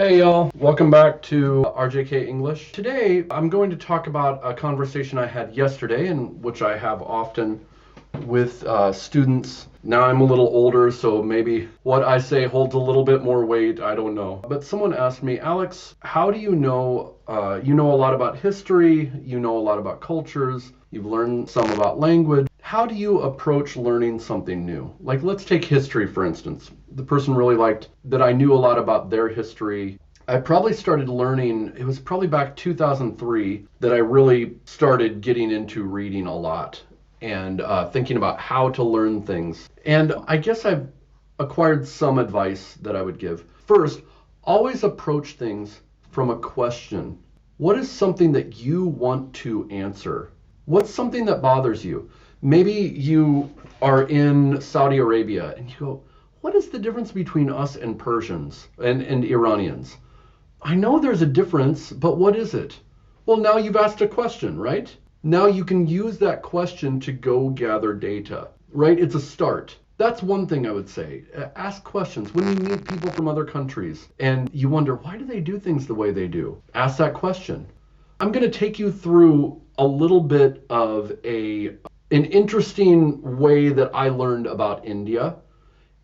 Hey y'all, welcome back to RJK English. Today I'm going to talk about a conversation I had yesterday, and which I have often with students. Now I'm a little older, so maybe what I say holds a little bit more weight, I don't know. But someone asked me, Alex, how do you know a lot about history, you know a lot about cultures, you've learned some about language. How do you approach learning something new? Like, let's take history, for instance. The person really liked that I knew a lot about their history. I probably started learning, it was probably back 2003 that I really started getting into reading a lot and thinking about how to learn things. And I guess I've acquired some advice that I would give. First, always approach things from a question. What is something that you want to answer? What's something that bothers you? Maybe you are in Saudi Arabia and you go, what is the difference between us and Persians and Iranians? I know there's a difference, but what is it? Well, now you've asked a question, right? Now you can use that question to go gather data, right? It's a start. That's one thing I would say. Ask questions. When you meet people from other countries and you wonder, why do they do things the way they do? Ask that question. I'm going to take you through a little bit of an interesting way that I learned about India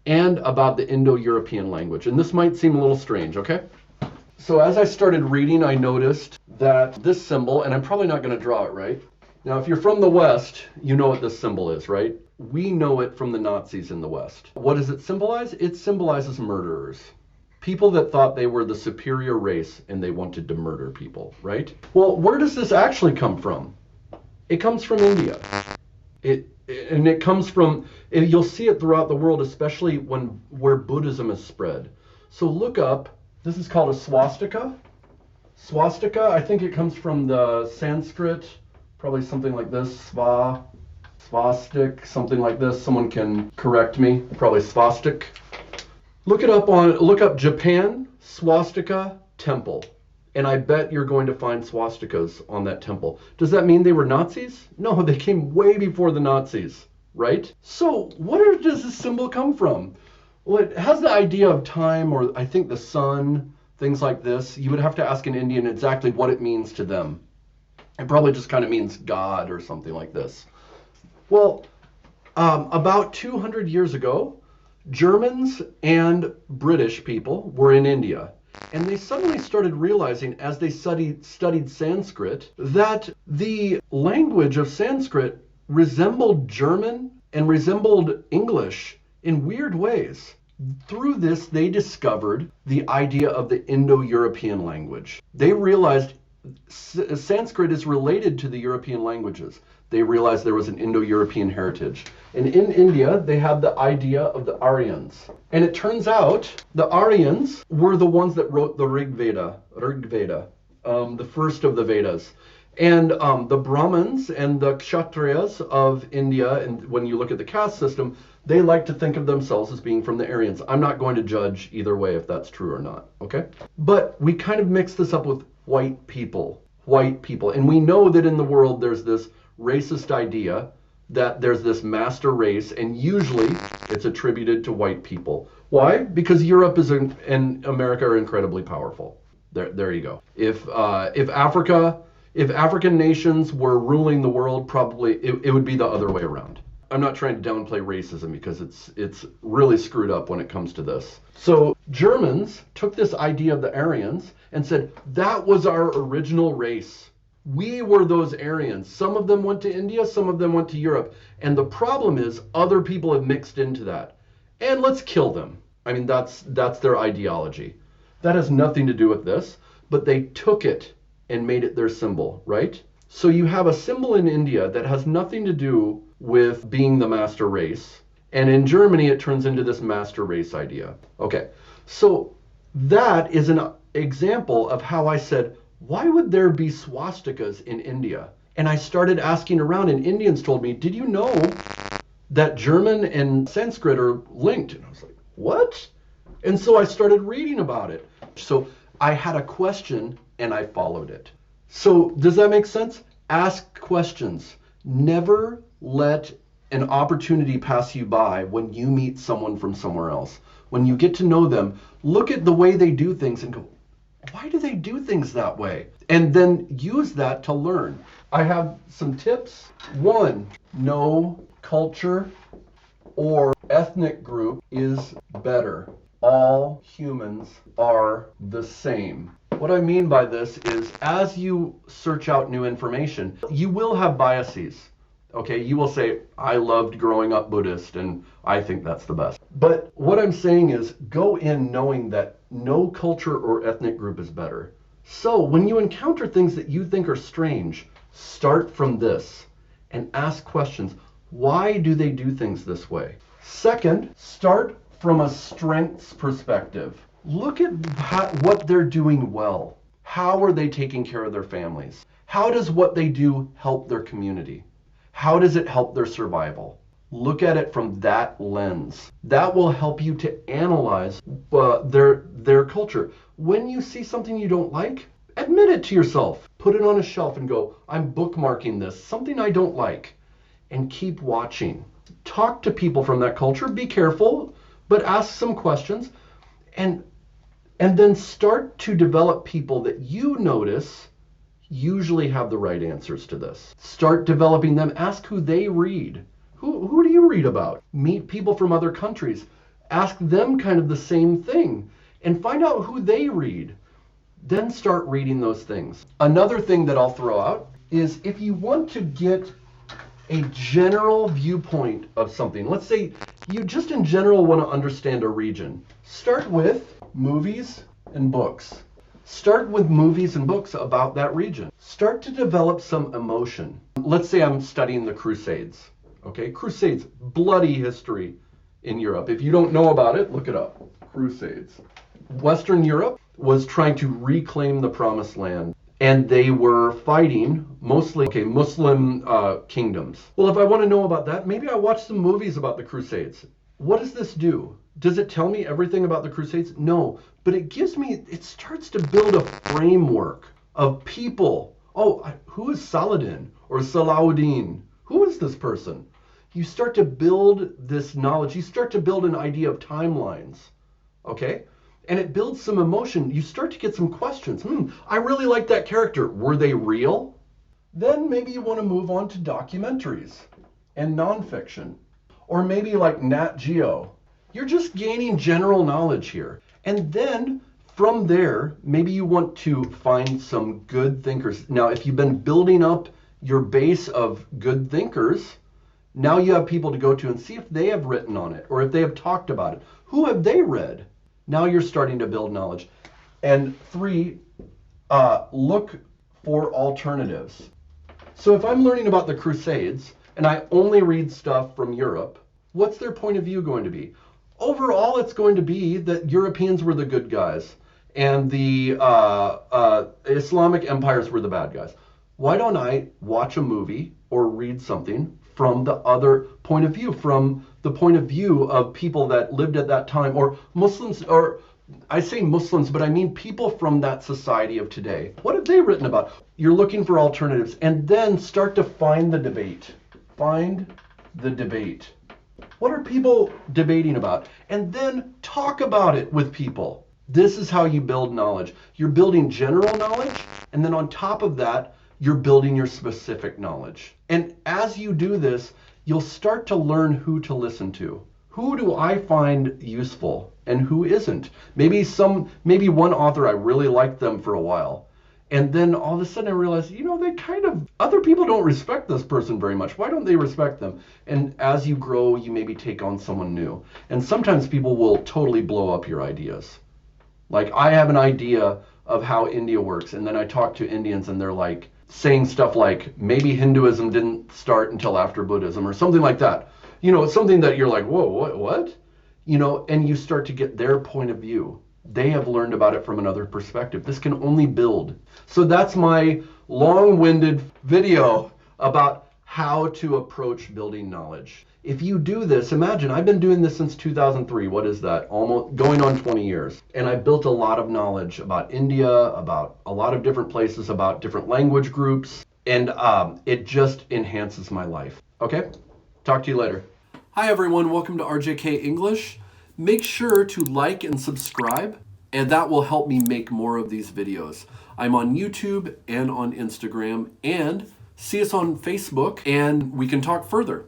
and about the Indo-European language. And this might seem a little strange, okay? So as I started reading, I noticed that this symbol, and I'm probably not going to draw it right. Now, if you're from the West, you know what this symbol is, right? We know it from the Nazis in the West. What does it symbolize? It symbolizes murderers. People that thought they were the superior race and they wanted to murder people, right? Well, where does this actually come from? It comes from India. It comes from, you'll see it throughout the world, especially where Buddhism is spread. So look up, this is called a swastika. Swastika, I think it comes from the Sanskrit, probably something like this, svastik, something like this. Someone can correct me, probably svastik. Look up Japan, swastika temple. And I bet you're going to find swastikas on that temple. Does that mean they were Nazis? No, they came way before the Nazis, right? So does this symbol come from? Well, it has the idea of time, or I think the sun, things like this. You would have to ask an Indian exactly what it means to them. It probably just kind of means God or something like this. Well, about 200 years ago, Germans and British people were in India. And they suddenly started realizing, as they studied Sanskrit, that the language of Sanskrit resembled German and resembled English in weird ways. Through this, they discovered the idea of the Indo-European language. They realized Sanskrit is related to the European languages. They realized there was an Indo-European heritage. And in India, they had the idea of the Aryans. And it turns out the Aryans were the ones that wrote the Rig Veda, the first of the Vedas. And the Brahmins and the Kshatriyas of India, and when you look at the caste system, they like to think of themselves as being from the Aryans. I'm not going to judge either way if that's true or not, okay? But we kind of mix this up with white people. And we know that in the world there's this racist idea that there's this master race, and usually it's attributed to white people. Why? Because Europe and America are incredibly powerful. There you go. If African nations were ruling the world, probably it would be the other way around. I'm not trying to downplay racism because it's really screwed up when it comes to this. So Germans took this idea of the Aryans and said, that was our original race. We were those Aryans. Some of them went to India, some of them went to Europe. And the problem is other people have mixed into that. And let's kill them. I mean, that's their ideology. That has nothing to do with this, but they took it and made it their symbol, right? So you have a symbol in India that has nothing to do with being the master race. And in Germany, it turns into this master race idea. Okay, so that is an example of how I said, why would there be swastikas in India? And I started asking around, and Indians told me, did you know that German and Sanskrit are linked? And I was like, what? And so I started reading about it. So I had a question and I followed it. So does that make sense? Ask questions. Never let an opportunity pass you by when you meet someone from somewhere else. When you get to know them, look at the way they do things and go, Why do they do things that way? And then use that to learn. I have some tips. One, no culture or ethnic group is better. All humans are the same. What I mean by this is as you search out new information, you will have biases. Okay, you will say, I loved growing up Buddhist and I think that's the best. But what I'm saying is go in knowing that no culture or ethnic group is better. So when you encounter things that you think are strange, start from this and ask questions. Why do they do things this way? Second, start from a strengths perspective. Look at what they're doing well. How are they taking care of their families? How does what they do help their community? How does it help their survival? Look at it from that lens. That will help you to analyze their culture. When you see something you don't like, admit it to yourself. Put it on a shelf and go, I'm bookmarking this, something I don't like, and keep watching. Talk to people from that culture. Be careful, but ask some questions, and then start to develop people that you notice usually have the right answers to this. Start developing them. Ask who they read. Who do you read about? Meet people from other countries. Ask them kind of the same thing and find out who they read. Then start reading those things. Another thing that I'll throw out is if you want to get a general viewpoint of something, let's say you just in general want to understand a region, start with movies and books. Start with movies and books about that region. Start to develop some emotion. Let's say I'm studying the Crusades. Okay, Crusades, bloody history in Europe. If you don't know about it, look it up. Crusades. Western Europe was trying to reclaim the Promised Land, and they were fighting mostly Muslim kingdoms. Well, if I want to know about that, maybe I watch some movies about the Crusades. What does this do? Does it tell me everything about the Crusades? No, but it starts to build a framework of people. Oh, who is Saladin or Salahuddin? Who is this person? You start to build this knowledge. You start to build an idea of timelines, okay? And it builds some emotion. You start to get some questions. I really like that character. Were they real? Then maybe you want to move on to documentaries and nonfiction. Or maybe like Nat Geo. You're just gaining general knowledge here. And then from there, maybe you want to find some good thinkers. Now, if you've been building up your base of good thinkers, now you have people to go to and see if they have written on it or if they have talked about it. Who have they read? Now you're starting to build knowledge. And three, look for alternatives. So if I'm learning about the Crusades and I only read stuff from Europe, what's their point of view going to be? Overall, it's going to be that Europeans were the good guys and the Islamic empires were the bad guys. Why don't I watch a movie or read something from the other point of view, from the point of view of people that lived at that time, or Muslims, or I say Muslims, but I mean people from that society of today. What have they written about? You're looking for alternatives, and then start to find the debate. Find the debate. What are people debating about? And then talk about it with people. This is how you build knowledge. You're building general knowledge, and then on top of that, you're building your specific knowledge. And as you do this, you'll start to learn who to listen to. Who do I find useful and who isn't? Maybe one author, I really liked them for a while. And then all of a sudden I realized, other people don't respect this person very much. Why don't they respect them? And as you grow, you maybe take on someone new. And sometimes people will totally blow up your ideas. Like I have an idea of how India works. And then I talk to Indians and they're like saying stuff like, maybe Hinduism didn't start until after Buddhism or something like that. Something that you're like, whoa, what? And you start to get their point of view. They have learned about it from another perspective. This can only build. So that's my long-winded video about how to approach building knowledge. If you do this, imagine, I've been doing this since 2003. What is that? Almost going on 20 years. And I built a lot of knowledge about India, about a lot of different places, about different language groups. And it just enhances my life. Okay? Talk to you later. Hi everyone, welcome to RJK English. Make sure to like and subscribe and that will help me make more of these videos. I'm on YouTube and on Instagram, and see us on Facebook and we can talk further.